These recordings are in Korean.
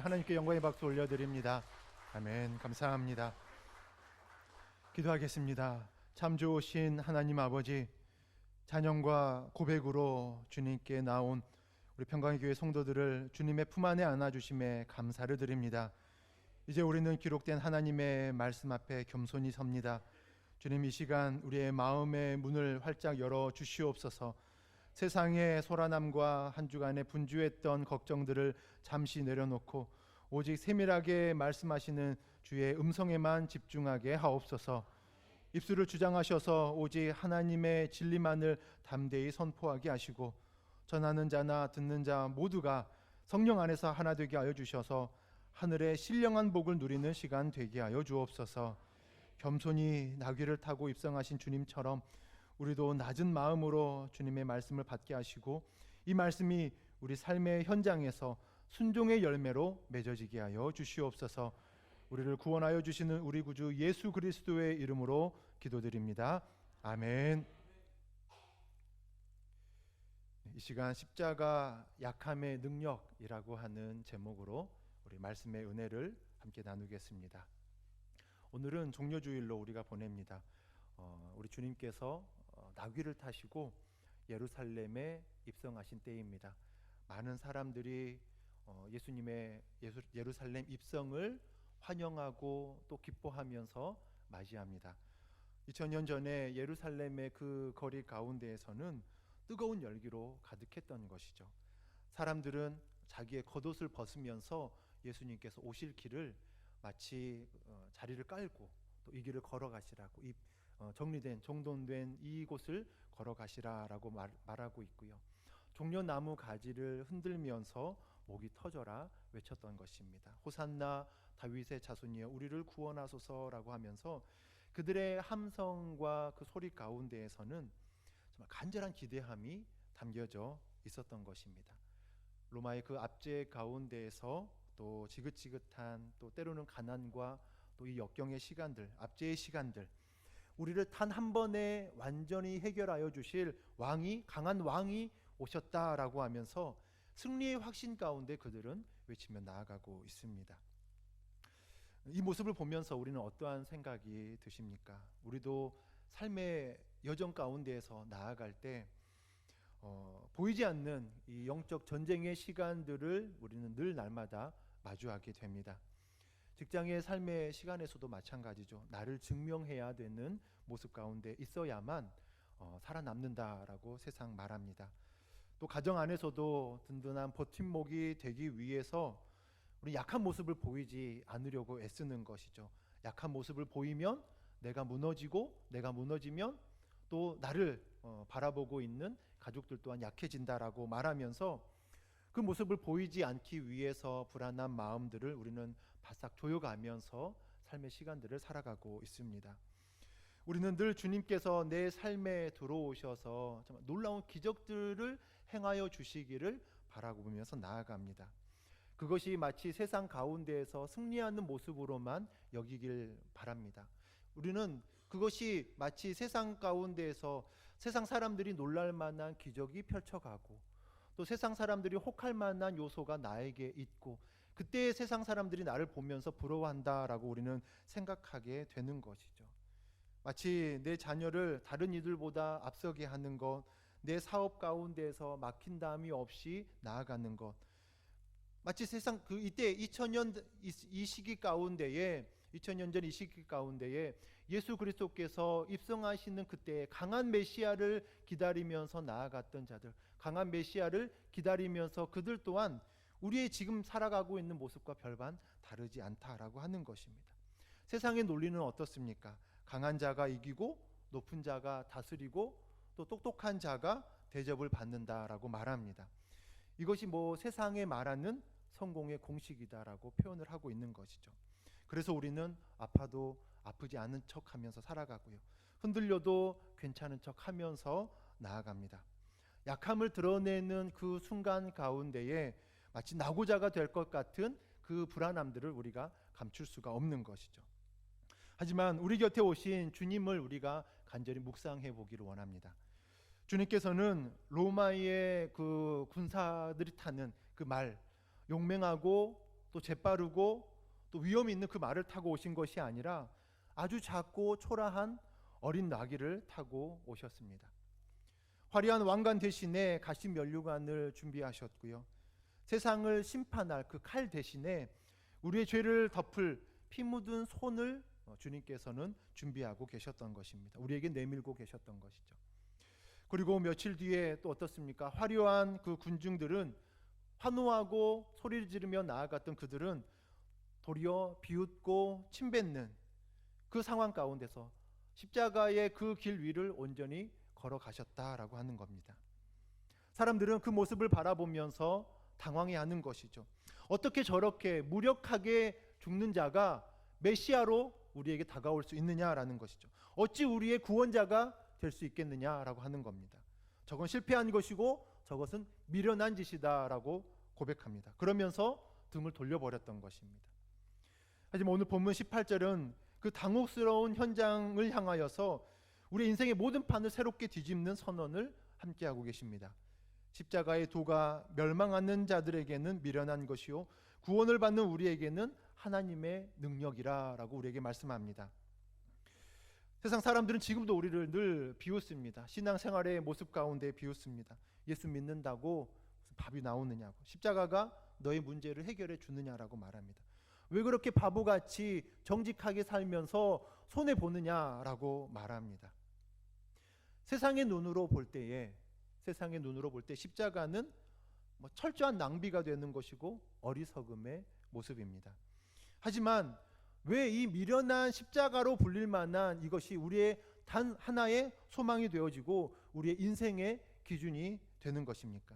하나님께 영광의 박수 올려드립니다. 아멘. 감사합니다. 기도하겠습니다. 참 좋으신 하나님 아버지, 찬양과 고백으로 주님께 나온 우리 평강의 교회 성도들을 주님의 품 안에 안아주심에 감사를 드립니다. 이제 우리는 기록된 하나님의 말씀 앞에 겸손히 섭니다. 주님, 이 시간 우리의 마음의 문을 활짝 열어 주시옵소서. 세상의 소란함과 한 주간의 분주했던 걱정들을 잠시 내려놓고 오직 세밀하게 말씀하시는 주의 음성에만 집중하게 하옵소서. 입술을 주장하셔서 오직 하나님의 진리만을 담대히 선포하게 하시고 전하는 자나 듣는 자 모두가 성령 안에서 하나 되게 하여 주셔서 하늘의 신령한 복을 누리는 시간 되게 하여 주옵소서. 겸손히 나귀를 타고 입성하신 주님처럼 우리도 낮은 마음으로 주님의 말씀을 받게 하시고 이 말씀이 우리 삶의 현장에서 순종의 열매로 맺어지게 하여 주시옵소서. 우리를 구원하여 주시는 우리 구주 예수 그리스도의 이름으로 기도드립니다. 아멘. 이 시간 십자가 약함의 능력이라고 하는 제목으로 우리 말씀의 은혜를 함께 나누겠습니다. 오늘은 종려주일로 우리가 보냅니다. 우리 주님께서 나귀를 타시고 예루살렘에 입성하신 때입니다. 많은 사람들이 예수님의 예루살렘 입성을 환영하고 또 기뻐하면서 맞이합니다. 2000년 전에 예루살렘의 그 거리 가운데에서는 뜨거운 열기로 가득했던 것이죠. 사람들은 자기의 겉옷을 벗으면서 예수님께서 오실 길을 마치 자리를 깔고 또 이 길을 걸어가시라고 정리된 정돈된 이곳을 걸어가시라라고 말하고 있고요. 종려나무 가지를 흔들면서 목이 터져라 외쳤던 것입니다. 호산나 다윗의 자손이여 우리를 구원하소서라고 하면서 그들의 함성과 그 소리 가운데에서는 정말 간절한 기대함이 담겨져 있었던 것입니다. 로마의 그 압제 가운데에서 또 지긋지긋한 또 때로는 가난과 또 이 역경의 시간들, 압제의 시간들, 우리를 단 한 번에 완전히 해결하여 주실 왕이, 강한 왕이 오셨다라고 하면서 승리의 확신 가운데 그들은 외치며 나아가고 있습니다. 이 모습을 보면서 우리는 어떠한 생각이 드십니까? 우리도 삶의 여정 가운데에서 나아갈 때 보이지 않는 이 영적 전쟁의 시간들을 우리는 늘 날마다 마주하게 됩니다. 직장의 삶의 시간에서도 마찬가지죠. 나를 증명해야 되는 모습 가운데 있어야만 살아남는다라고 세상 말합니다. 또 가정 안에서도 든든한 버팀목이 되기 위해서 우리 약한 모습을 보이지 않으려고 애쓰는 것이죠. 약한 모습을 보이면 내가 무너지고 내가 무너지면 또 나를 바라보고 있는 가족들 또한 약해진다라고 말하면서 그 모습을 보이지 않기 위해서 불안한 마음들을 우리는 바싹 조여가면서 삶의 시간들을 살아가고 있습니다. 우리는 늘 주님께서 내 삶에 들어오셔서 정말 놀라운 기적들을 행하여 주시기를 바라보면서 나아갑니다. 그것이 마치 세상 가운데에서 승리하는 모습으로만 여기길 바랍니다. 우리는 그것이 마치 세상 가운데에서 세상 사람들이 놀랄 만한 기적이 펼쳐가고 또 세상 사람들이 혹할 만한 요소가 나에게 있고 그때 세상 사람들이 나를 보면서 부러워한다라고 우리는 생각하게 되는 것이죠. 마치 내 자녀를 다른 이들보다 앞서게 하는 것, 내 사업 가운데에서 막힌다함이 없이 나아가는 것, 마치 세상 이때 2000년 이 시기 가운데에 2000년 전 이 시기 가운데에 예수 그리스도께서 입성하시는 그때 강한 메시아를 기다리면서 나아갔던 자들, 강한 메시아를 기다리면서 그들 또한 우리의 지금 살아가고 있는 모습과 별반 다르지 않다라고 하는 것입니다. 세상의 논리는 어떻습니까? 강한 자가 이기고 높은 자가 다스리고 또 똑똑한 자가 대접을 받는다라고 말합니다. 이것이 세상에 말하는 성공의 공식이다라고 표현을 하고 있는 것이죠. 그래서 우리는 아파도 아프지 않은 척하면서 살아가고요. 흔들려도 괜찮은 척하면서 나아갑니다. 약함을 드러내는 그 순간 가운데에 마치 낙오자가 될 것 같은 그 불안함들을 우리가 감출 수가 없는 것이죠. 하지만 우리 곁에 오신 주님을 우리가 간절히 묵상해 보기를 원합니다. 주님께서는 로마의 그 군사들이 타는 그 말, 용맹하고 또 재빠르고 또 위험이 있는 그 말을 타고 오신 것이 아니라 아주 작고 초라한 어린 나귀를 타고 오셨습니다. 화려한 왕관 대신에 가시 면류관을 준비하셨고요. 세상을 심판할 그 칼 대신에 우리의 죄를 덮을 피 묻은 손을 주님께서는 준비하고 계셨던 것입니다. 우리에게 내밀고 계셨던 것이죠. 그리고 며칠 뒤에 또 어떻습니까? 화려한 그 군중들은 환호하고 소리를 지르며 나아갔던 그들은 도리어 비웃고 침뱉는 그 상황 가운데서 십자가의 그 길 위를 온전히 걸어가셨다라고 하는 겁니다. 사람들은 그 모습을 바라보면서 당황해하는 것이죠. 어떻게 저렇게 무력하게 죽는 자가 메시아로 우리에게 다가올 수 있느냐라는 것이죠. 어찌 우리의 구원자가 될 수 있겠느냐라고 하는 겁니다. 저건 실패한 것이고 저것은 미련한 짓이다라고 고백합니다. 그러면서 등을 돌려버렸던 것입니다. 하지만 오늘 본문 18절은 그 당혹스러운 현장을 향하여서 우리 인생의 모든 판을 새롭게 뒤집는 선언을 함께하고 계십니다. 십자가의 도가 멸망하는 자들에게는 미련한 것이요 구원을 받는 우리에게는 하나님의 능력이라라고 우리에게 말씀합니다. 세상 사람들은 지금도 우리를 늘 비웃습니다. 신앙생활의 모습 가운데 비웃습니다. 예수 믿는다고 무슨 밥이 나오느냐고, 십자가가 너의 문제를 해결해 주느냐라고 말합니다. 왜 그렇게 바보같이 정직하게 살면서 손해 보느냐라고 말합니다. 세상의 눈으로 볼 때에 십자가는 철저한 낭비가 되는 것이고 어리석음의 모습입니다. 하지만 왜 이 미련한 십자가로 불릴 만한 이것이 우리의 단 하나의 소망이 되어지고 우리의 인생의 기준이 되는 것입니까?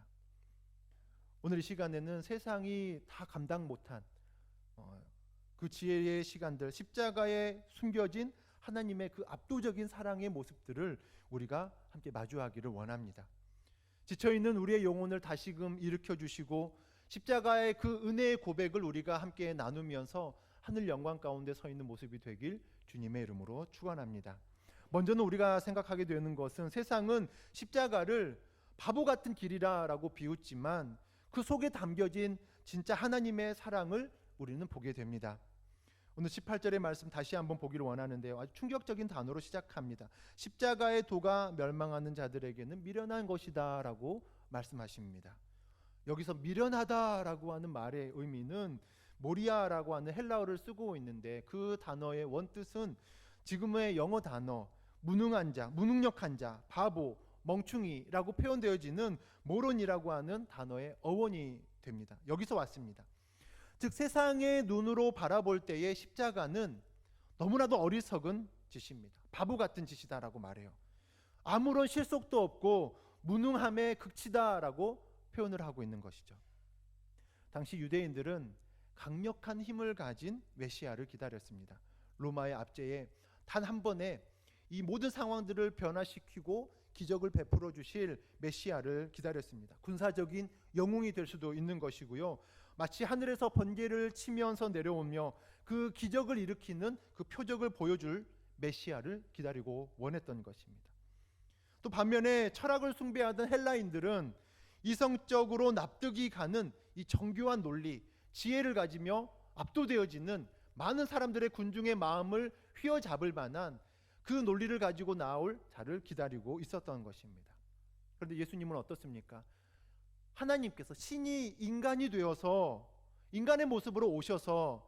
오늘 이 시간에는 세상이 다 감당 못한 그 지혜의 시간들, 십자가에 숨겨진 하나님의 그 압도적인 사랑의 모습들을 우리가 함께 마주하기를 원합니다. 지쳐있는 우리의 영혼을 다시금 일으켜 주시고 십자가의 그 은혜의 고백을 우리가 함께 나누면서 하늘 영광 가운데 서 있는 모습이 되길 주님의 이름으로 축원합니다. 먼저는 우리가 생각하게 되는 것은 세상은 십자가를 바보 같은 길이라고 비웃지만 그 속에 담겨진 진짜 하나님의 사랑을 우리는 보게 됩니다. 오늘 18절의 말씀 다시 한번 보기를 원하는데요. 아주 충격적인 단어로 시작합니다. 십자가의 도가 멸망하는 자들에게는 미련한 것이다 라고 말씀하십니다. 여기서 미련하다라고 하는 말의 의미는 모리아라고 하는 헬라어를 쓰고 있는데 그 단어의 원뜻은 지금의 영어 단어 무능한 자, 무능력한 자, 바보, 멍충이라고 표현되어지는 모론이라고 하는 단어의 어원이 됩니다. 여기서 왔습니다. 즉 세상의 눈으로 바라볼 때의 십자가는 너무나도 어리석은 짓입니다. 바보 같은 짓이다라고 말해요. 아무런 실속도 없고 무능함의 극치다라고 표현을 하고 있는 것이죠. 당시 유대인들은 강력한 힘을 가진 메시아를 기다렸습니다. 로마의 압제에 단 한 번에 이 모든 상황들을 변화시키고 기적을 베풀어 주실 메시아를 기다렸습니다. 군사적인 영웅이 될 수도 있는 것이고요. 마치 하늘에서 번개를 치면서 내려오며 그 기적을 일으키는 그 표적을 보여줄 메시아를 기다리고 원했던 것입니다. 또 반면에 철학을 숭배하던 헬라인들은 이성적으로 납득이 가는 이 정교한 논리, 지혜를 가지며 압도되어지는 많은 사람들의 군중의 마음을 휘어잡을 만한 그 논리를 가지고 나올 자를 기다리고 있었던 것입니다. 그런데 예수님은 어떻습니까? 하나님께서 신이 인간이 되어서 인간의 모습으로 오셔서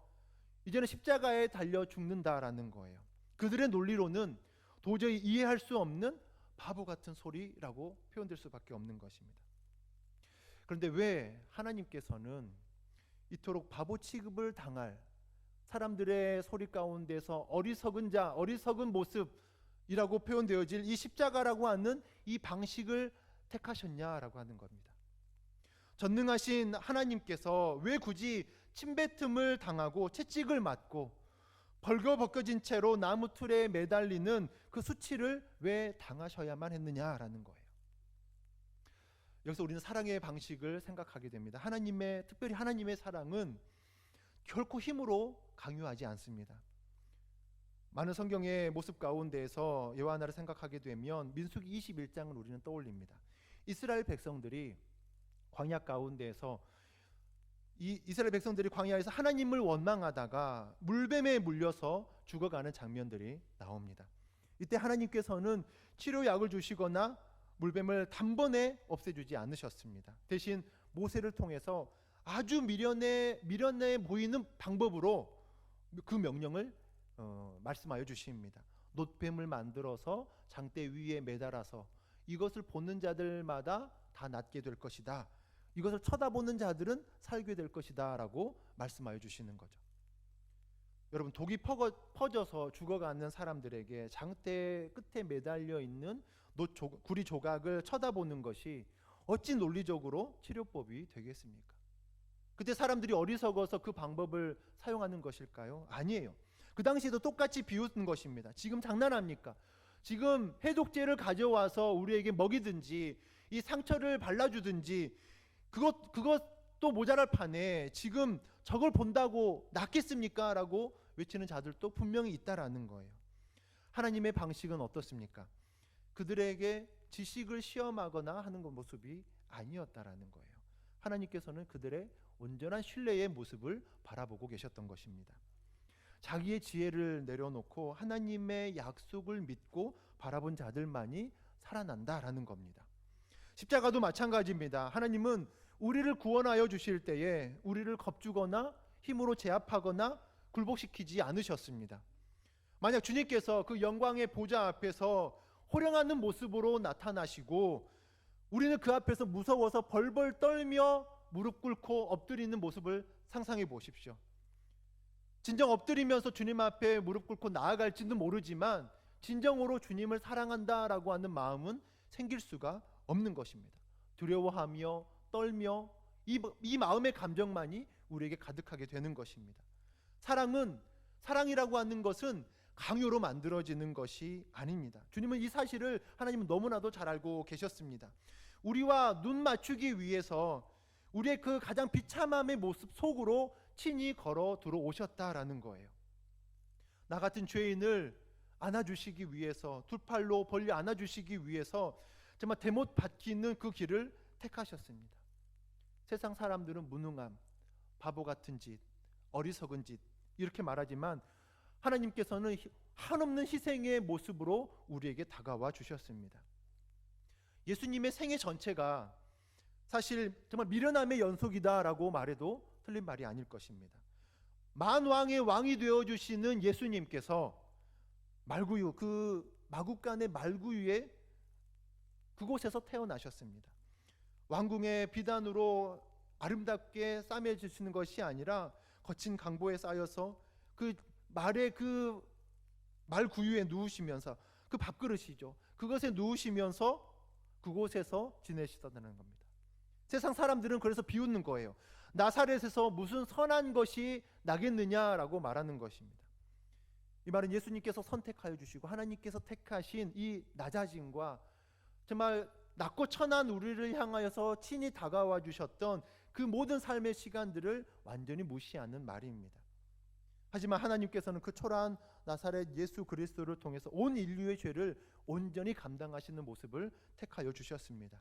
이제는 십자가에 달려 죽는다라는 거예요. 그들의 논리로는 도저히 이해할 수 없는 바보 같은 소리라고 표현될 수밖에 없는 것입니다. 그런데 왜 하나님께서는 이토록 바보 취급을 당할 사람들의 소리 가운데서 어리석은 자, 어리석은 모습이라고 표현되어질 이 십자가라고 하는 이 방식을 택하셨냐라고 하는 겁니다. 전능하신 하나님께서 왜 굳이 침뱉음을 당하고 채찍을 맞고 벌거벗겨진 채로 나무 틀에 매달리는 그 수치를 왜 당하셔야만 했느냐라는 거예요. 여기서 우리는 사랑의 방식을 생각하게 됩니다. 특별히 하나님의 사랑은 결코 힘으로 강요하지 않습니다. 많은 성경의 모습 가운데에서 이와 하나를 생각하게 되면 민수기 21장을 우리는 떠올립니다. 이스라엘 백성들이 광야 가운데에서 이 이스라엘 백성들이 광야에서 하나님을 원망하다가 물뱀에 물려서 죽어가는 장면들이 나옵니다. 이때 하나님께서는 치료약을 주시거나 물뱀을 단번에 없애주지 않으셨습니다. 대신 모세를 통해서 아주 미련해 보이는 방법으로 그 명령을 말씀하여 주십니다. 놋뱀을 만들어서 장대 위에 매달아서 이것을 보는 자들마다 다 낫게 될 것이다. 이것을 쳐다보는 자들은 살게 될 것이다 라고 말씀하여 주시는 거죠. 여러분, 독이 퍼져서 죽어가는 사람들에게 장대 끝에 매달려 있는 구리 조각을 쳐다보는 것이 어찌 논리적으로 치료법이 되겠습니까? 그때 사람들이 어리석어서 그 방법을 사용하는 것일까요? 아니에요. 그 당시에도 똑같이 비웃는 것입니다. 지금 장난합니까? 지금 해독제를 가져와서 우리에게 먹이든지 이 상처를 발라주든지 그것도 모자랄 판에 지금 저걸 본다고 낫겠습니까? 라고 외치는 자들도 분명히 있다라는 거예요. 하나님의 방식은 어떻습니까? 그들에게 지식을 시험하거나 하는 모습이 아니었다라는 거예요. 하나님께서는 그들의 온전한 신뢰의 모습을 바라보고 계셨던 것입니다. 자기의 지혜를 내려놓고 하나님의 약속을 믿고 바라본 자들만이 살아난다라는 겁니다. 십자가도 마찬가지입니다. 하나님은 우리를 구원하여 주실 때에 우리를 겁주거나 힘으로 제압하거나 굴복시키지 않으셨습니다. 만약 주님께서 그 영광의 보좌 앞에서 호령하는 모습으로 나타나시고 우리는 그 앞에서 무서워서 벌벌 떨며 무릎 꿇고 엎드리는 모습을 상상해 보십시오. 진정 엎드리면서 주님 앞에 무릎 꿇고 나아갈지는 모르지만 진정으로 주님을 사랑한다라고 하는 마음은 생길 수가 없는 것입니다. 두려워하며 떨며 이 마음의 감정만이 우리에게 가득하게 되는 것입니다. 사랑이라고 하는 것은 강요로 만들어지는 것이 아닙니다. 주님은 이 사실을 하나님은 너무나도 잘 알고 계셨습니다. 우리와 눈 맞추기 위해서 우리의 그 가장 비참함의 모습 속으로 친히 걸어 들어오셨다라는 거예요. 나 같은 죄인을 안아주시기 위해서, 두 팔로 벌려 안아주시기 위해서 정말 대못 박히는 그 길을 택하셨습니다. 세상 사람들은 무능함, 바보 같은 짓, 어리석은 짓 이렇게 말하지만 하나님께서는 한없는 희생의 모습으로 우리에게 다가와 주셨습니다. 예수님의 생애 전체가 사실 정말 미련함의 연속이다라고 말해도 틀린 말이 아닐 것입니다. 만왕의 왕이 되어주시는 예수님께서 말구유, 그 마구간의 말구유에 그곳에서 태어나셨습니다. 왕궁의 비단으로 아름답게 싸매주시는 것이 아니라 거친 강보에 쌓여서 그 말의 그 말구유에 누우시면서 그 밥그릇이죠. 그것에 누우시면서 그곳에서 지내시다는 겁니다. 세상 사람들은 그래서 비웃는 거예요. 나사렛에서 무슨 선한 것이 나겠느냐라고 말하는 것입니다. 이 말은 예수님께서 선택하여 주시고 하나님께서 택하신 이 낮아짐과 정말 낮고 천한 우리를 향하여서 친히 다가와 주셨던 그 모든 삶의 시간들을 완전히 무시하는 말입니다. 하지만 하나님께서는 그 초라한 나사렛 예수 그리스도를 통해서 온 인류의 죄를 온전히 감당하시는 모습을 택하여 주셨습니다.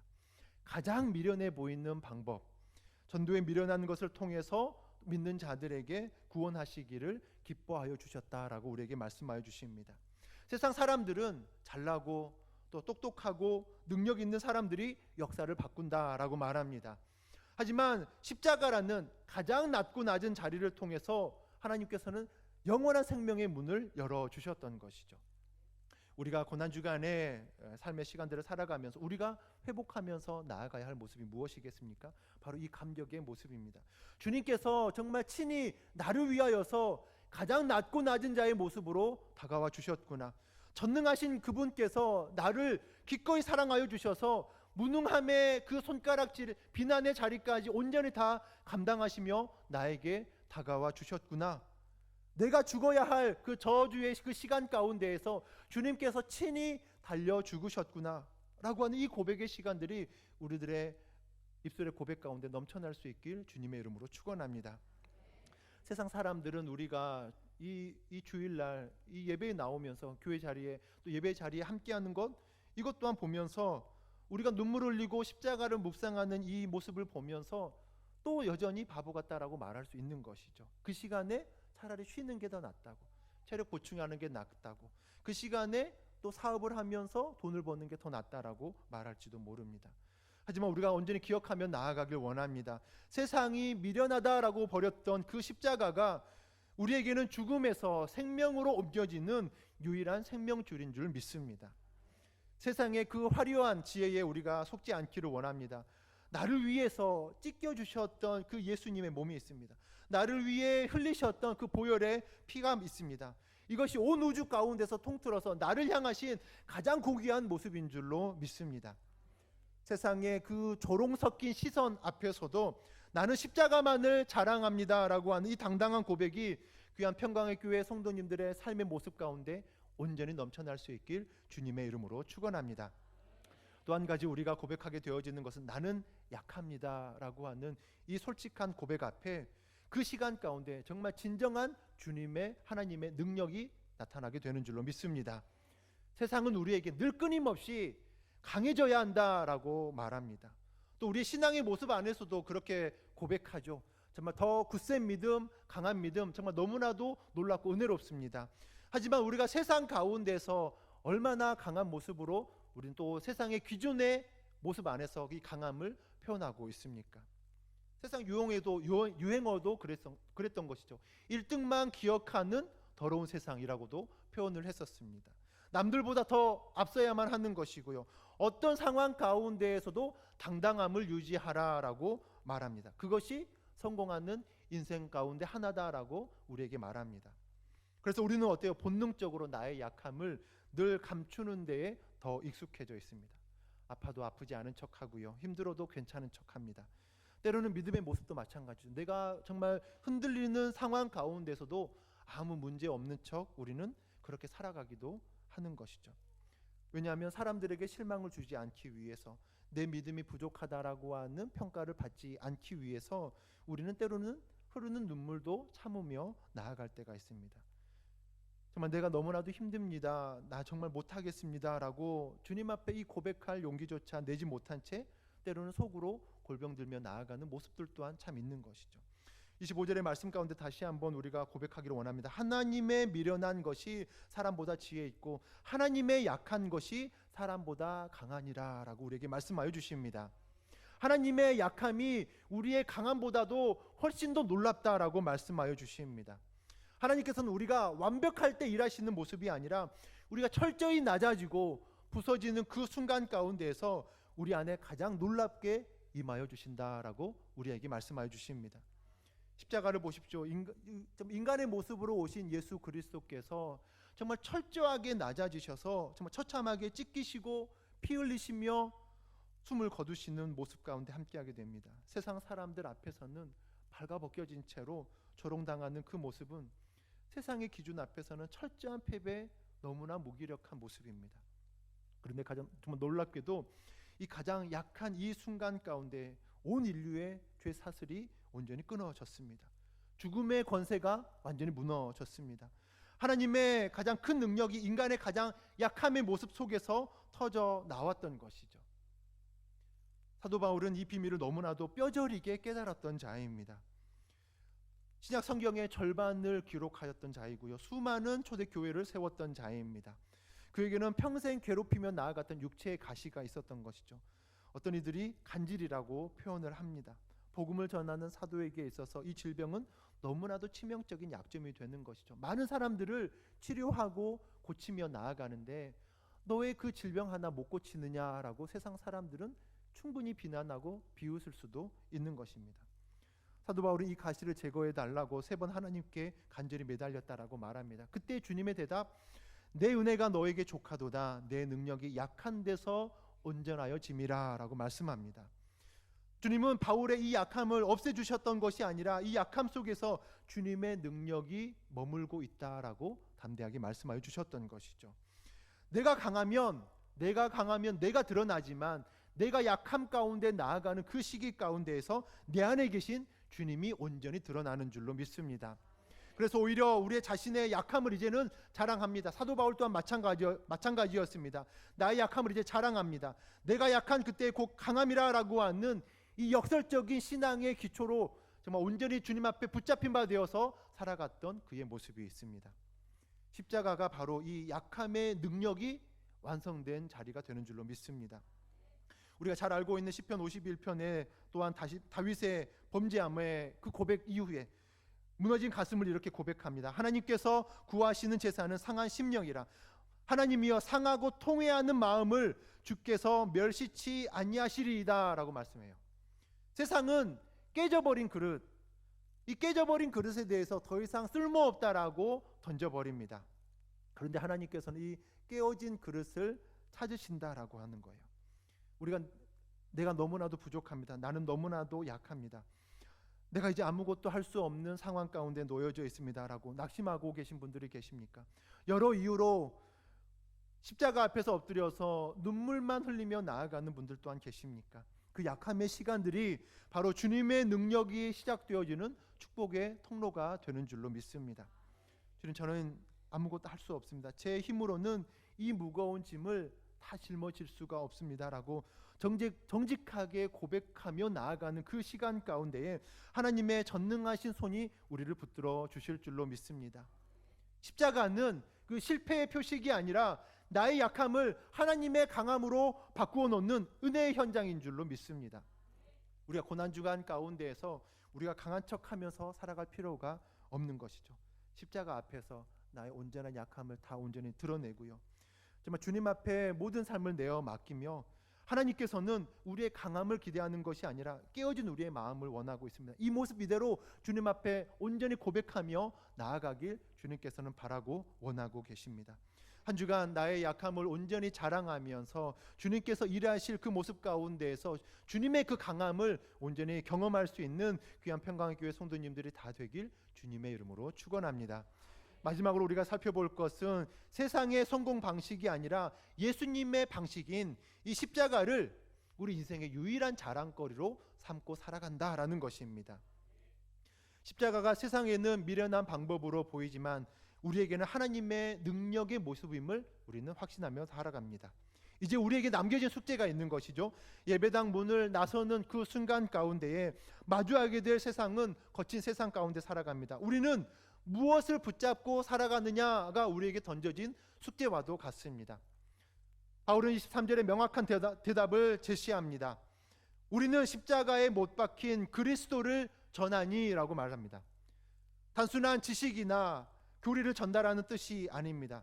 가장 미련해 보이는 방법, 전도에 미련한 것을 통해서 믿는 자들에게 구원하시기를 기뻐하여 주셨다라고 우리에게 말씀하여 주십니다. 세상 사람들은 잘나고 또 똑똑하고 능력 있는 사람들이 역사를 바꾼다라고 말합니다. 하지만 십자가라는 가장 낮고 낮은 자리를 통해서 하나님께서는 영원한 생명의 문을 열어주셨던 것이죠. 우리가 고난주간의 삶의 시간들을 살아가면서 우리가 회복하면서 나아가야 할 모습이 무엇이겠습니까? 바로 이 감격의 모습입니다. 주님께서 정말 친히 나를 위하여서 가장 낮고 낮은 자의 모습으로 다가와 주셨구나. 전능하신 그분께서 나를 기꺼이 사랑하여 주셔서 무능함의 그 손가락질, 비난의 자리까지 온전히 다 감당하시며 나에게 다가와 주셨구나. 내가 죽어야 할 그 저주의 그 시간 가운데에서 주님께서 친히 달려 죽으셨구나 라고 하는 이 고백의 시간들이 우리들의 입술의 고백 가운데 넘쳐날 수 있길 주님의 이름으로 축원합니다. 세상 사람들은 우리가 이 주일날 이 예배에 나오면서 교회 자리에 또 예배 자리에 함께하는 것 이것 또한 보면서 우리가 눈물을 흘리고 십자가를 묵상하는 이 모습을 보면서 또 여전히 바보 같다라고 말할 수 있는 것이죠. 그 시간에 차라리 쉬는 게 더 낫다고, 체력 보충하는 게 낫다고, 그 시간에 또 사업을 하면서 돈을 버는 게 더 낫다라고 말할지도 모릅니다. 하지만 우리가 온전히 기억하며 나아가길 원합니다. 세상이 미련하다라고 버렸던 그 십자가가 우리에게는 죽음에서 생명으로 옮겨지는 유일한 생명줄인 줄 믿습니다. 세상의 그 화려한 지혜에 우리가 속지 않기를 원합니다. 나를 위해서 찢겨주셨던 그 예수님의 몸이 있습니다. 나를 위해 흘리셨던 그 보혈의 피가 있습니다. 이것이 온 우주 가운데서 통틀어서 나를 향하신 가장 고귀한 모습인 줄로 믿습니다. 세상의 그 조롱 섞인 시선 앞에서도 나는 십자가만을 자랑합니다라고 하는 이 당당한 고백이 귀한 평강의 교회 성도님들의 삶의 모습 가운데 온전히 넘쳐날 수 있길 주님의 이름으로 축원합니다. 또 한 가지 우리가 고백하게 되어지는 것은 나는 약합니다라고 하는 이 솔직한 고백 앞에 그 시간 가운데 정말 진정한 주님의 하나님의 능력이 나타나게 되는 줄로 믿습니다. 세상은 우리에게 늘 끊임없이 강해져야 한다라고 말합니다. 또 우리의 신앙의 모습 안에서도 그렇게 고백하죠. 정말 더 굳센 믿음, 강한 믿음, 정말 너무나도 놀랍고 은혜롭습니다. 하지만 우리가 세상 가운데서 얼마나 강한 모습으로 우리는 또 세상의 기존의 모습 안에서 이 강함을 표현하고 있습니까? 세상 유행어도 그랬던 것이죠. 1등만 기억하는 더러운 세상이라고도 표현을 했었습니다. 남들보다 더 앞서야만 하는 것이고요. 어떤 상황 가운데에서도 당당함을 유지하라라고 말합니다. 그것이 성공하는 인생 가운데 하나다라고 우리에게 말합니다. 그래서 우리는 어때요? 본능적으로 나의 약함을 늘 감추는 데에 더 익숙해져 있습니다. 아파도 아프지 않은 척하고요. 힘들어도 괜찮은 척합니다. 때로는 믿음의 모습도 마찬가지죠. 내가 정말 흔들리는 상황 가운데서도 아무 문제 없는 척 우리는 그렇게 살아가기도 하는 것이죠. 왜냐하면 사람들에게 실망을 주지 않기 위해서, 내 믿음이 부족하다라고 하는 평가를 받지 않기 위해서 우리는 때로는 흐르는 눈물도 참으며 나아갈 때가 있습니다. 정말 내가 너무나도 힘듭니다, 나 정말 못하겠습니다 라고 주님 앞에 이 고백할 용기조차 내지 못한 채 때로는 속으로 골병들며 나아가는 모습들 또한 참 있는 것이죠. 25절의 말씀 가운데 다시 한번 우리가 고백하기를 원합니다. 하나님의 미련한 것이 사람보다 지혜 있고 하나님의 약한 것이 사람보다 강하니라 라고 우리에게 말씀하여 주십니다. 하나님의 약함이 우리의 강함보다도 훨씬 더 놀랍다라고 말씀하여 주십니다. 하나님께서는 우리가 완벽할 때 일하시는 모습이 아니라 우리가 철저히 낮아지고 부서지는 그 순간 가운데에서 우리 안에 가장 놀랍게 임하여 주신다라고 우리에게 말씀하여 주십니다. 십자가를 보십시오. 인간의 모습으로 오신 예수 그리스도께서 정말 철저하게 낮아지셔서 정말 처참하게 찢기시고 피 흘리시며 숨을 거두시는 모습 가운데 함께하게 됩니다. 세상 사람들 앞에서는 발가벗겨진 채로 조롱당하는 그 모습은 세상의 기준 앞에서는 철저한 패배, 너무나 무기력한 모습입니다. 그런데 가장 정말 놀랍게도 이 가장 약한 이 순간 가운데 온 인류의 죄 사슬이 온전히 끊어졌습니다. 죽음의 권세가 완전히 무너졌습니다. 하나님의 가장 큰 능력이 인간의 가장 약함의 모습 속에서 터져 나왔던 것이죠. 사도 바울은 이 비밀을 너무나도 뼈저리게 깨달았던 자입니다. 신약 성경의 절반을 기록하였던 자이고요. 수많은 초대교회를 세웠던 자입니다. 그에게는 평생 괴롭히며 나아갔던 육체의 가시가 있었던 것이죠. 어떤 이들이 간질이라고 표현을 합니다. 복음을 전하는 사도에게 있어서 이 질병은 너무나도 치명적인 약점이 되는 것이죠. 많은 사람들을 치료하고 고치며 나아가는데 너의 그 질병 하나 못 고치느냐라고 세상 사람들은 충분히 비난하고 비웃을 수도 있는 것입니다. 사도 바울은 이 가시를 제거해 달라고 3번 하나님께 간절히 매달렸다라고 말합니다. 그때 주님의 대답, 내 은혜가 너에게 족하도다, 내 능력이 약한 데서 온전하여 짐이라 라고 말씀합니다. 주님은 바울의 이 약함을 없애주셨던 것이 아니라 이 약함 속에서 주님의 능력이 머물고 있다라고 담대하게 말씀하여 주셨던 것이죠. 내가 강하면 내가 드러나지만 내가 약함 가운데 나아가는 그 시기 가운데에서 내 안에 계신 주님이 온전히 드러나는 줄로 믿습니다. 그래서 오히려 우리의 자신의 약함을 이제는 자랑합니다. 사도 바울 또한 마찬가지였습니다. 나의 약함을 이제 자랑합니다. 내가 약한 그때 곧 강함이라고 하는 이 역설적인 신앙의 기초로 정말 온전히 주님 앞에 붙잡힌 바 되어서 살아갔던 그의 모습이 있습니다. 십자가가 바로 이 약함의 능력이 완성된 자리가 되는 줄로 믿습니다. 우리가 잘 알고 있는 시편 51편에 또한 다윗의 범죄함의 그 고백 이후에 무너진 가슴을 이렇게 고백합니다. 하나님께서 구하시는 제사는 상한 심령이라. 하나님이여 상하고 통회하는 마음을 주께서 멸시치 아니하시리이다 라고 말씀해요. 세상은 깨져버린 그릇, 이 깨져버린 그릇에 대해서 더 이상 쓸모없다라고 던져버립니다. 그런데 하나님께서는 이 깨어진 그릇을 찾으신다라고 하는 거예요. 내가 너무나도 부족합니다. 나는 너무나도 약합니다. 내가 이제 아무것도 할 수 없는 상황 가운데 놓여져 있습니다라고 낙심하고 계신 분들이 계십니까? 여러 이유로 십자가 앞에서 엎드려서 눈물만 흘리며 나아가는 분들 또한 계십니까? 그 약함의 시간들이 바로 주님의 능력이 시작되어지는 축복의 통로가 되는 줄로 믿습니다. 저는 아무것도 할 수 없습니다. 제 힘으로는 이 무거운 짐을 다 짊어질 수가 없습니다라고 정직하게 고백하며 나아가는 그 시간 가운데에 하나님의 전능하신 손이 우리를 붙들어 주실 줄로 믿습니다. 십자가는 그 실패의 표식이 아니라 나의 약함을 하나님의 강함으로 바꾸어 놓는 은혜의 현장인 줄로 믿습니다. 우리가 고난주간 가운데에서 우리가 강한 척하면서 살아갈 필요가 없는 것이죠. 십자가 앞에서 나의 온전한 약함을 다 온전히 드러내고요, 정말 주님 앞에 모든 삶을 내어 맡기며 하나님께서는 우리의 강함을 기대하는 것이 아니라 깨어진 우리의 마음을 원하고 있습니다. 이 모습 이대로 주님 앞에 온전히 고백하며 나아가길 주님께서는 바라고 원하고 계십니다. 한 주간 나의 약함을 온전히 자랑하면서 주님께서 일하실 그 모습 가운데에서 주님의 그 강함을 온전히 경험할 수 있는 귀한 평강교회 성도님들이 다 되길 주님의 이름으로 축원합니다. 마지막으로 우리가 살펴볼 것은 세상의 성공 방식이 아니라 예수님의 방식인 이 십자가를 우리 인생의 유일한 자랑거리로 삼고 살아간다라는 것입니다. 십자가가 세상에는 미련한 방법으로 보이지만 우리에게는 하나님의 능력의 모습임을 우리는 확신하며 살아갑니다. 이제 우리에게 남겨진 숙제가 있는 것이죠. 예배당 문을 나서는 그 순간 가운데에 마주하게 될 세상은 거친 세상 가운데 살아갑니다. 우리는 무엇을 붙잡고 살아가느냐가 우리에게 던져진 숙제와도 같습니다. 바울은 23절에 명확한 대답을 제시합니다. 우리는 십자가에 못 박힌 그리스도를 전하니라고 말합니다. 단순한 지식이나 교리를 전달하는 뜻이 아닙니다.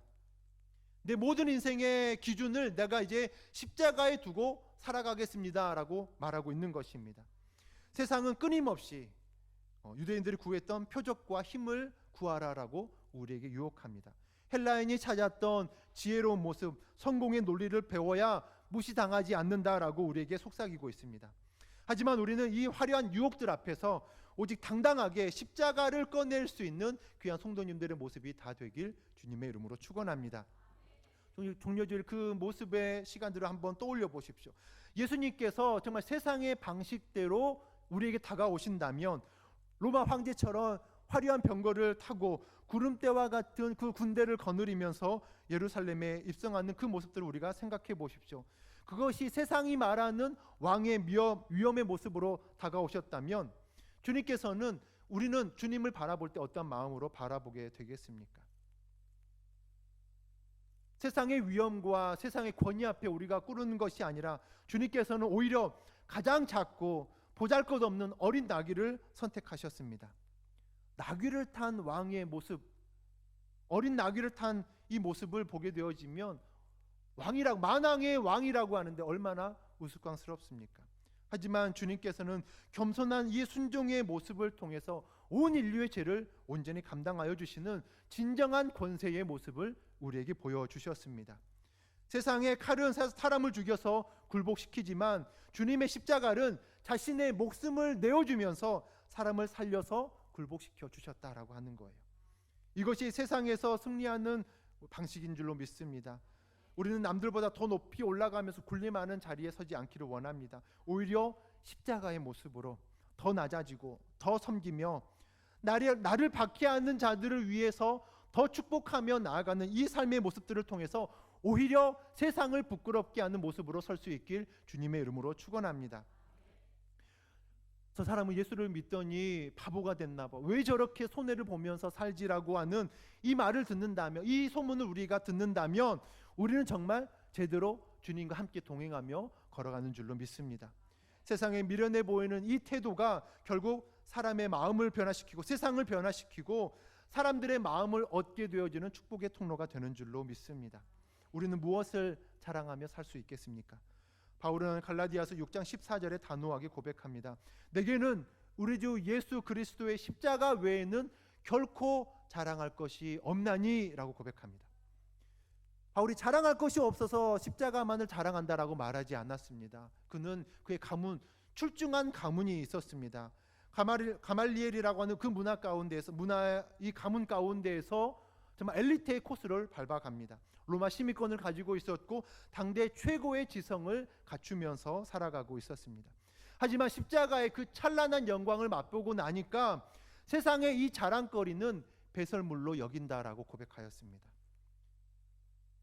내 모든 인생의 기준을 내가 이제 십자가에 두고 살아가겠습니다라고 말하고 있는 것입니다. 세상은 끊임없이 유대인들이 구했던 표적과 힘을 구하라라고 우리에게 유혹합니다. 헬라인이 찾았던 지혜로운 모습, 성공의 논리를 배워야 무시당하지 않는다라고 우리에게 속삭이고 있습니다. 하지만 우리는 이 화려한 유혹들 앞에서 오직 당당하게 십자가를 꺼낼 수 있는 귀한 성도님들의 모습이 다 되길 주님의 이름으로 축원합니다. 종려주일 그 모습의 시간들을 한번 떠올려 보십시오. 예수님께서 정말 세상의 방식대로 우리에게 다가오신다면 로마 황제처럼 화려한 병거를 타고 구름대와 같은 그 군대를 거느리면서 예루살렘에 입성하는 그 모습들을 우리가 생각해 보십시오. 그것이 세상이 말하는 왕의 위엄의 모습으로 다가오셨다면 주님께서는 우리는 주님을 바라볼 때 어떤 마음으로 바라보게 되겠습니까? 세상의 위엄과 세상의 권위 앞에 우리가 꾸르는 것이 아니라 주님께서는 오히려 가장 작고 보잘것없는 어린 나귀를 선택하셨습니다. 나귀를 탄 왕의 모습, 어린 나귀를 탄 이 모습을 보게 되어지면 만왕의 왕이라고 하는데 얼마나 우스꽝스럽습니까? 하지만 주님께서는 겸손한 이 순종의 모습을 통해서 온 인류의 죄를 온전히 감당하여 주시는 진정한 권세의 모습을 우리에게 보여주셨습니다. 세상의 칼은 사람을 죽여서 굴복시키지만 주님의 십자가는 자신의 목숨을 내어주면서 사람을 살려서 굴복시켜 주셨다라고 하는 거예요. 이것이 세상에서 승리하는 방식인 줄로 믿습니다. 우리는 남들보다 더 높이 올라가면서 군림하는 자리에 서지 않기를 원합니다. 오히려 십자가의 모습으로 더 낮아지고 더 섬기며 나를 박해하는 자들을 위해서 더 축복하며 나아가는 이 삶의 모습들을 통해서 오히려 세상을 부끄럽게 하는 모습으로 설 수 있길 주님의 이름으로 축원합니다. 저 사람은 예수를 믿더니 바보가 됐나 봐. 왜 저렇게 손해를 보면서 살지라고 하는 이 말을 듣는다면, 이 소문을 우리가 듣는다면 우리는 정말 제대로 주님과 함께 동행하며 걸어가는 줄로 믿습니다. 세상에 미련해 보이는 이 태도가 결국 사람의 마음을 변화시키고 세상을 변화시키고 사람들의 마음을 얻게 되어지는 축복의 통로가 되는 줄로 믿습니다. 우리는 무엇을 자랑하며 살 수 있겠습니까? 바울은 갈라디아서 6장 14절에 단호하게 고백합니다. 내게는 우리 주 예수 그리스도의 십자가 외에는 결코 자랑할 것이 없나니 라고 고백합니다. 바울이 자랑할 것이 없어서 십자가만을 자랑한다라고 말하지 않았습니다. 그는 그의 가문, 출중한 가문이 있었습니다. 가말리엘이라고 하는 그 문화 가운데에서 이 가문 가운데에서 정말 엘리트의 코스를 밟아갑니다. 로마 시민권을 가지고 있었고 당대 최고의 지성을 갖추면서 살아가고 있었습니다. 하지만 십자가의 그 찬란한 영광을 맛보고 나니까 세상의 이 자랑거리는 배설물로 여긴다라고 고백하였습니다.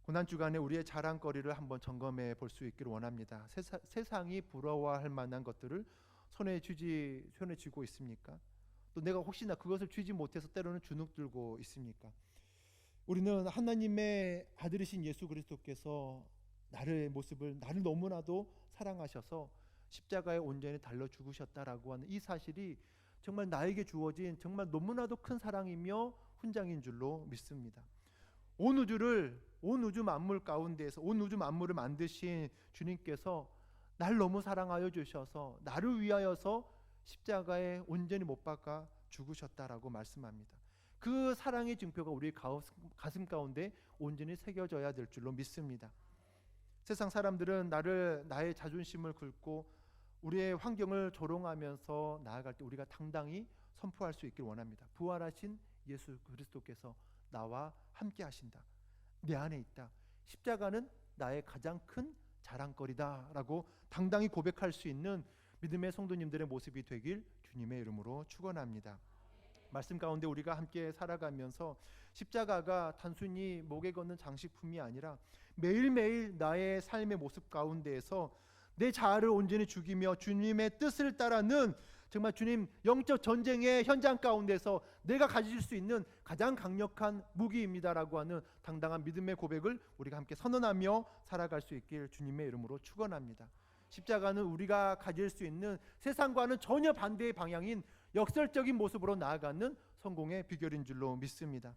고난주간에 우리의 자랑거리를 한번 점검해 볼 수 있기를 원합니다. 세상이 부러워할 만한 것들을 손에 쥐고 있습니까? 또 내가 혹시나 그것을 쥐지 못해서 때로는 주눅 들고 있습니까? 우리는 하나님의 아들이신 예수 그리스도께서 나를 너무나도 사랑하셔서 십자가에 온전히 달려 죽으셨다라고 하는 이 사실이 정말 나에게 주어진 정말 너무나도 큰 사랑이며 훈장인 줄로 믿습니다. 온 우주 만물 가운데에서 온 우주 만물을 만드신 주님께서 날 너무 사랑하여 주셔서 나를 위하여서 십자가에 온전히 못 박아 죽으셨다라고 말씀합니다. 그 사랑의 증표가 우리 가슴 가운데 온전히 새겨져야 될 줄로 믿습니다. 세상 사람들은 나의 자존심을 긁고 우리의 환경을 조롱하면서 나아갈 때 우리가 당당히 선포할 수 있길 원합니다. 부활하신 예수 그리스도께서 나와 함께 하신다. 내 안에 있다. 십자가는 나의 가장 큰 자랑거리다라고 당당히 고백할 수 있는 믿음의 성도님들의 모습이 되길 주님의 이름으로 축원합니다. 말씀 가운데 우리가 함께 살아가면서 십자가가 단순히 목에 걷는 장식품이 아니라 매일매일 나의 삶의 모습 가운데에서 내 자아를 온전히 죽이며 주님의 뜻을 따르는 정말 주님 영적 전쟁의 현장 가운데서 내가 가질 수 있는 가장 강력한 무기입니다라고 하는 당당한 믿음의 고백을 우리가 함께 선언하며 살아갈 수 있길 주님의 이름으로 축원합니다. 십자가는 우리가 가질 수 있는 세상과는 전혀 반대의 방향인 역설적인 모습으로 나아가는 성공의 비결인 줄로 믿습니다.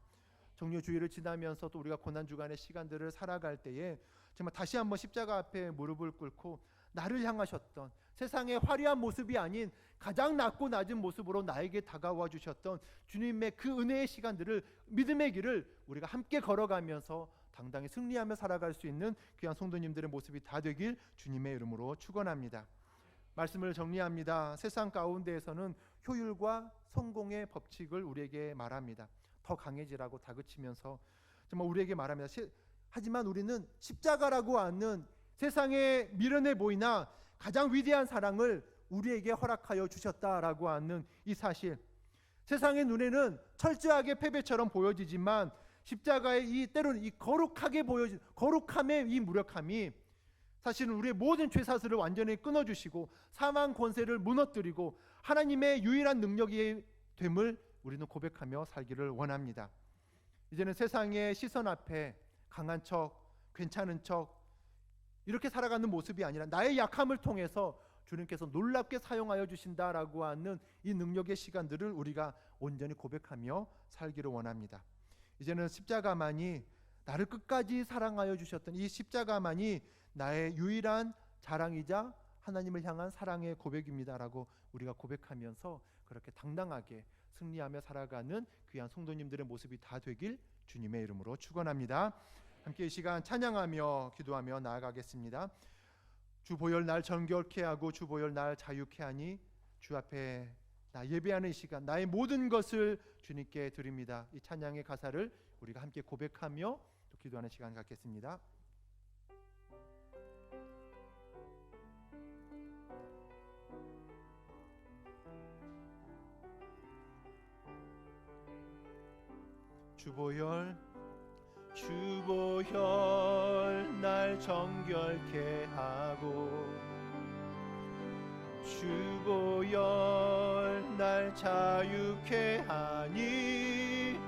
종료주일을 지나면서 또 우리가 고난주간의 시간들을 살아갈 때에 정말 다시 한번 십자가 앞에 무릎을 꿇고 나를 향하셨던 세상의 화려한 모습이 아닌 가장 낮고 낮은 모습으로 나에게 다가와 주셨던 주님의 그 은혜의 시간들을 믿음의 길을 우리가 함께 걸어가면서 당당히 승리하며 살아갈 수 있는 귀한 성도님들의 모습이 다 되길 주님의 이름으로 축원합니다. 말씀을 정리합니다. 세상 가운데에서는 효율과 성공의 법칙을 우리에게 말합니다. 더 강해지라고 다그치면서 정말 우리에게 말합니다. 하지만 우리는 십자가라고 하는 세상에 미련해 보이나 가장 위대한 사랑을 우리에게 허락하여 주셨다라고 하는 이 사실, 세상의 눈에는 철저하게 패배처럼 보여지지만 십자가의 때로는 이 거룩하게 보여진 거룩함의 이 무력함이 사실은 우리의 모든 죄사슬을 완전히 끊어주시고 사망 권세를 무너뜨리고 하나님의 유일한 능력이 됨을 우리는 고백하며 살기를 원합니다. 이제는 세상의 시선 앞에 강한 척, 괜찮은 척 이렇게 살아가는 모습이 아니라 나의 약함을 통해서 주님께서 놀랍게 사용하여 주신다라고 하는 이 능력의 시간들을 우리가 온전히 고백하며 살기를 원합니다. 이제는 십자가만이 나를 끝까지 사랑하여 주셨던 이 십자가만이 나의 유일한 자랑이자 하나님을 향한 사랑의 고백입니다라고 우리가 고백하면서 그렇게 당당하게 승리하며 살아가는 귀한 성도님들의 모습이 다 되길 주님의 이름으로 축원합니다. 함께 이 시간 찬양하며 기도하며 나아가겠습니다. 주 보혈 날 정결케 하고 주 보혈 날 자유케 하니 주 앞에 나 예배하는 이 시간 나의 모든 것을 주님께 드립니다. 이 찬양의 가사를 우리가 함께 고백하며 또 기도하는 시간 갖겠습니다. 주보혈 날 정결케 하고 주보혈 날 자유케 하니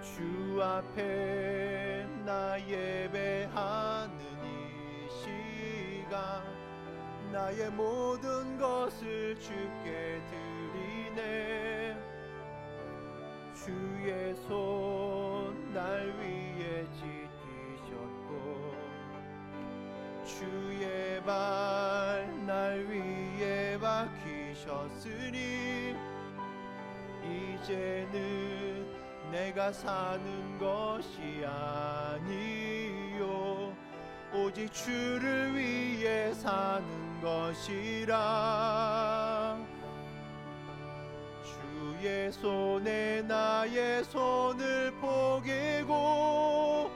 주 앞에 나 예배하는 이 시간 나의 모든 것을 주께 드리네. 주의 손 날 위에 지키셨고 주의 발 날 위에 박히셨으니 이제는 내가 사는 것이 아니요 오직 주를 위해 사는 것이라. 주의 손에 나의 손을 포개고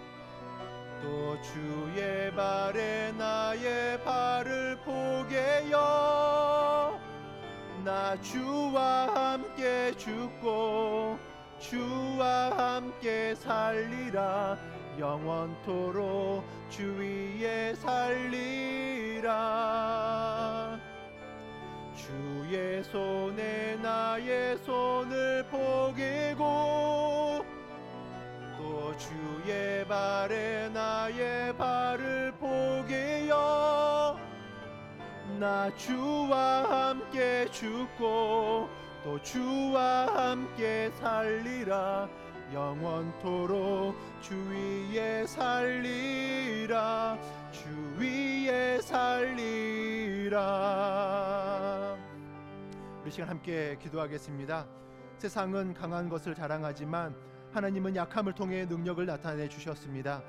또 주의 발에 나의 발을 포개어 나 주와 함께 죽고 주와 함께 살리라. 영원토록 주 위에 살리라. 주의 손에 나의 손을 포개고 또 주의 발에 나의 발을 포개어 나 주와 함께 죽고 또 주와 함께 살리라. 영원토록 주 위에 살리라. 주 위에 살리라. 우리 시간 함께 기도하겠습니다. 세상은 강한 것을 자랑하지만 하나님은 약함을 통해 능력을 나타내 주셨습니다.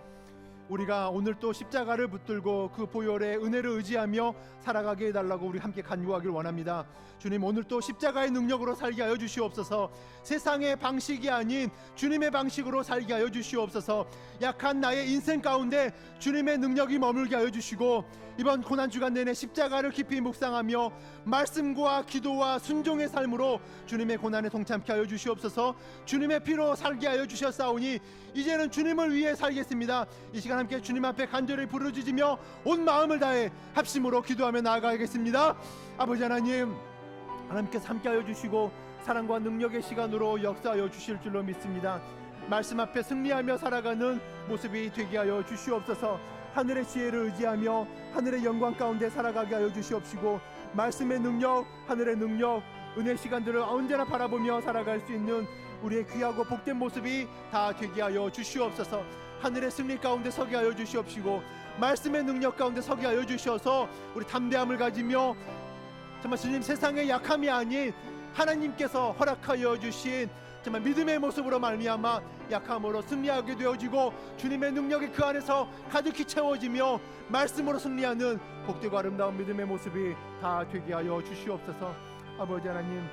우리가 오늘 또 십자가를 붙들고 그 보혈의 은혜를 의지하며 살아가게 해달라고 우리 함께 간구하길 원합니다. 주님, 오늘 또 십자가의 능력으로 살게 하여 주시옵소서. 세상의 방식이 아닌 주님의 방식으로 살게 하여 주시옵소서. 약한 나의 인생 가운데 주님의 능력이 머물게 하여 주시고 이번 고난주간 내내 십자가를 깊이 묵상하며 말씀과 기도와 순종의 삶으로 주님의 고난에 동참케 하여 주시옵소서. 주님의 피로 살게 하여 주셨사오니 이제는 주님을 위해 살겠습니다. 이 시간 함께 주님 앞에 간절히 부르짖으며 온 마음을 다해 합심으로 기도하며 나아가겠습니다. 아버지 하나님, 하나님께서 함께하여 주시고 사랑과 능력의 시간으로 역사하여 주실 줄로 믿습니다. 말씀 앞에 승리하며 살아가는 모습이 되게 하여 주시옵소서. 하늘의 지혜를 의지하며 하늘의 영광 가운데 살아가게 하여 주시옵시고 말씀의 능력, 하늘의 능력, 은혜 시간들을 언제나 바라보며 살아갈 수 있는 우리의 귀하고 복된 모습이 다 되게 하여 주시옵소서. 하늘의 승리 가운데 서게 하여 주시옵시고 말씀의 능력 가운데 서게 하여 주셔서 우리 담대함을 가지며 정말 주님, 세상의 약함이 아닌 하나님께서 허락하여 주신 정말 믿음의 모습으로 말미암아 약함으로 승리하게 되어지고 주님의 능력이 그 안에서 가득히 채워지며 말씀으로 승리하는 복되고 아름다운 믿음의 모습이 다 되게 하여 주시옵소서. 아버지 하나님,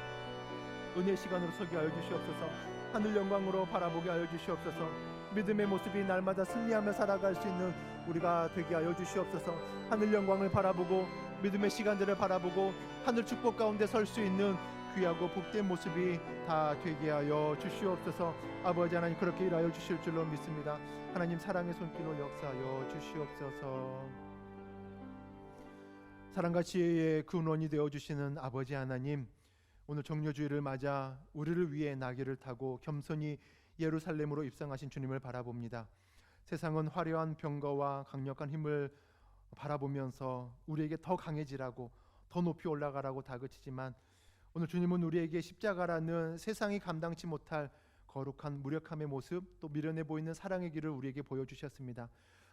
은혜 시간으로 서게 하여 주시옵소서. 하늘 영광으로 바라보게 하여 주시옵소서. 믿음의 모습이 날마다 승리하며 살아갈 수 있는 우리가 되게 하여 주시옵소서. 하늘 영광을 바라보고 믿음의 시간들을 바라보고 하늘 축복 가운데 설 수 있는 귀하고 복된 모습이 다 되게 하여 주시옵소서. 아버지 하나님, 그렇게 일하여 주실 줄로 믿습니다. 하나님, 사랑의 손길로 역사하여 주시옵소서. 사랑과 지혜의 근원이 되어주시는 아버지 하나님, 오늘 정료주일을 맞아 우리를 위해 나귀를 타고 겸손히 예루살렘으로 입성하신 주님을 바라봅니다. 세상은 화려한 병거와 강력한 힘을 바라보면서 우리에게 더 강해지라고, 더 높이 올라가라고 다그치지만 오늘 주님은 우리에게 십자가라는 세상이 감당치 못할 거룩한 무력함의 모습, 또 미련해 보이는 사랑의 길을 우리에게 보여주셨습니다.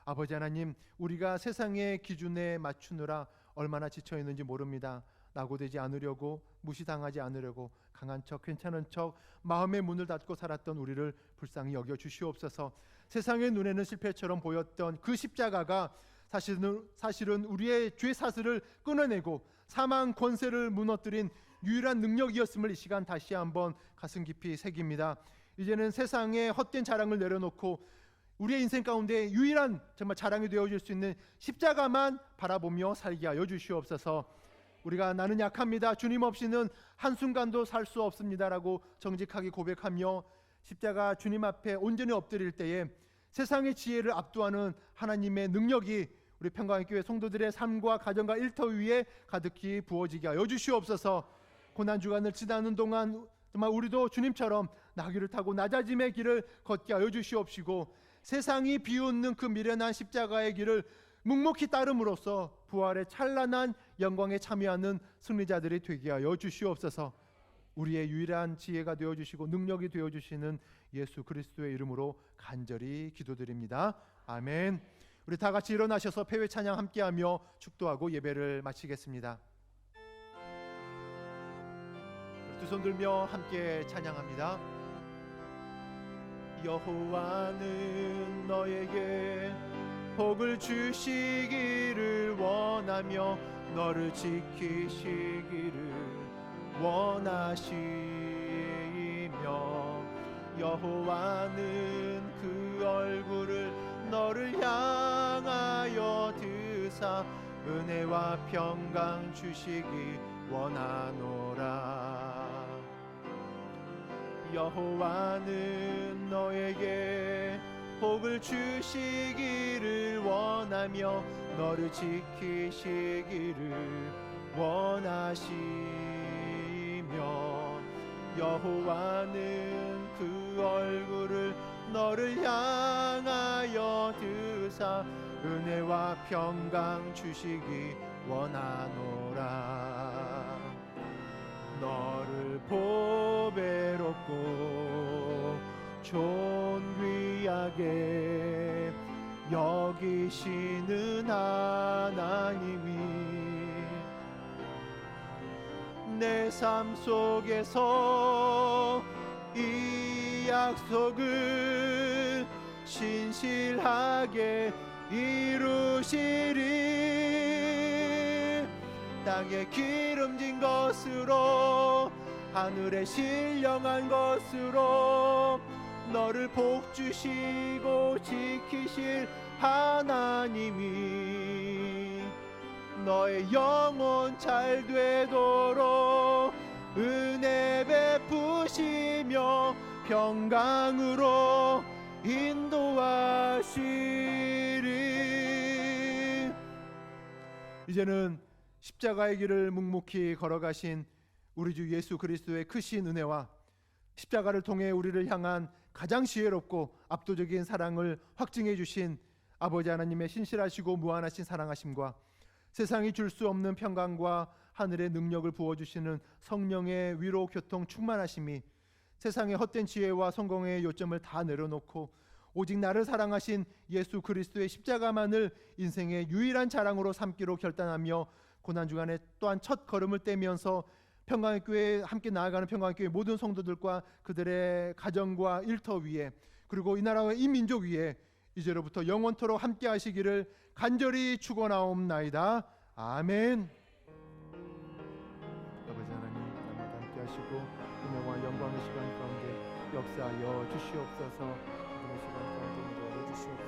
아버지 하나님, 우리가 세상의 기준에 맞추느라 얼마나 지쳐 있는지 모릅니다. 낙오되지 않으려고, 무시당하지 않으려고 강한 척, 괜찮은 척 마음의 문을 닫고 살았던 우리를 불쌍히 여겨 주시옵소서. 세상의 눈에는 실패처럼 보였던 그 십자가가 사실은 우리의 죄 사슬을 끊어내고 사망 권세를 무너뜨린 유일한 능력이었음을 이 시간 다시 한번 가슴 깊이 새깁니다. 이제는 세상의 헛된 자랑을 내려놓고 우리의 인생 가운데 유일한 정말 자랑이 되어줄 수 있는 십자가만 바라보며 살게 하여 주시옵소서. 우리가 나는 약합니다, 주님 없이는 한순간도 살 수 없습니다라고 정직하게 고백하며 십자가 주님 앞에 온전히 엎드릴 때에 세상의 지혜를 압도하는 하나님의 능력이 우리 평강교회 성도들의 삶과 가정과 일터 위에 가득히 부어지게 하여 주시옵소서. 고난주간을 지나는 동안 정말 우리도 주님처럼 나귀를 타고 낮아짐의 길을 걷게 하여 주시옵시고, 세상이 비웃는 그 미련한 십자가의 길을 묵묵히 따름으로써 부활의 찬란한 영광에 참여하는 승리자들이 되게 하여 주시옵소서. 우리의 유일한 지혜가 되어주시고 능력이 되어주시는 예수 그리스도의 이름으로 간절히 기도드립니다. 아멘. 우리 다 같이 일어나셔서 패회 찬양 함께하며 축도하고 예배를 마치겠습니다. 두 손 들며 함께 찬양합니다. 여호와는 너에게 복을 주시기를 원하며 너를 지키시기를 원하시며, 여호와는 그 얼굴을 너를 향하여 드사 은혜와 평강 주시기 원하노라. 여호와는 너에게 복을 주시기를 원하며 너를 지키시기를 원하시며, 여호와는 그 얼굴을 너를 향하여 드사 은혜와 평강 주시기 원하노라. 너를 보배롭고 존귀하게 여기시는 하나님이 내 삶 속에서 이 약속을 신실하게 이루시리. 땅에 기름진 것으로 하늘에 신령한 것으로 너를 복주시고 지키실 하나님이 너의 영혼 잘 되도록 은혜 베푸시며 평강으로 인도하시리. 이제는 십자가의 길을 묵묵히 걸어가신 우리 주 예수 그리스도의 크신 은혜와 십자가를 통해 우리를 향한 가장 지혜롭고 압도적인 사랑을 확증해 주신 아버지 하나님의 신실하시고 무한하신 사랑하심과 세상이 줄 수 없는 평강과 하늘의 능력을 부어주시는 성령의 위로 교통 충만하심이 세상의 헛된 지혜와 성공의 요점을 다 내려놓고 오직 나를 사랑하신 예수 그리스도의 십자가만을 인생의 유일한 자랑으로 삼기로 결단하며 고난주간에 또한 첫 걸음을 떼면서 평강의 교회에 함께 나아가는 평강의 교회 모든 성도들과 그들의 가정과 일터 위에 그리고 이 나라와 이 민족 위에 이제로부터 영원토록 함께 하시기를 간절히 축원하옵나이다. 아멘. 아버지 하나님, 날마다 함께 하시고 은혜와 영광의 시간 가운데 역사하여 주시옵소서. 이번 시간 가운데 인도하여 주시옵소서.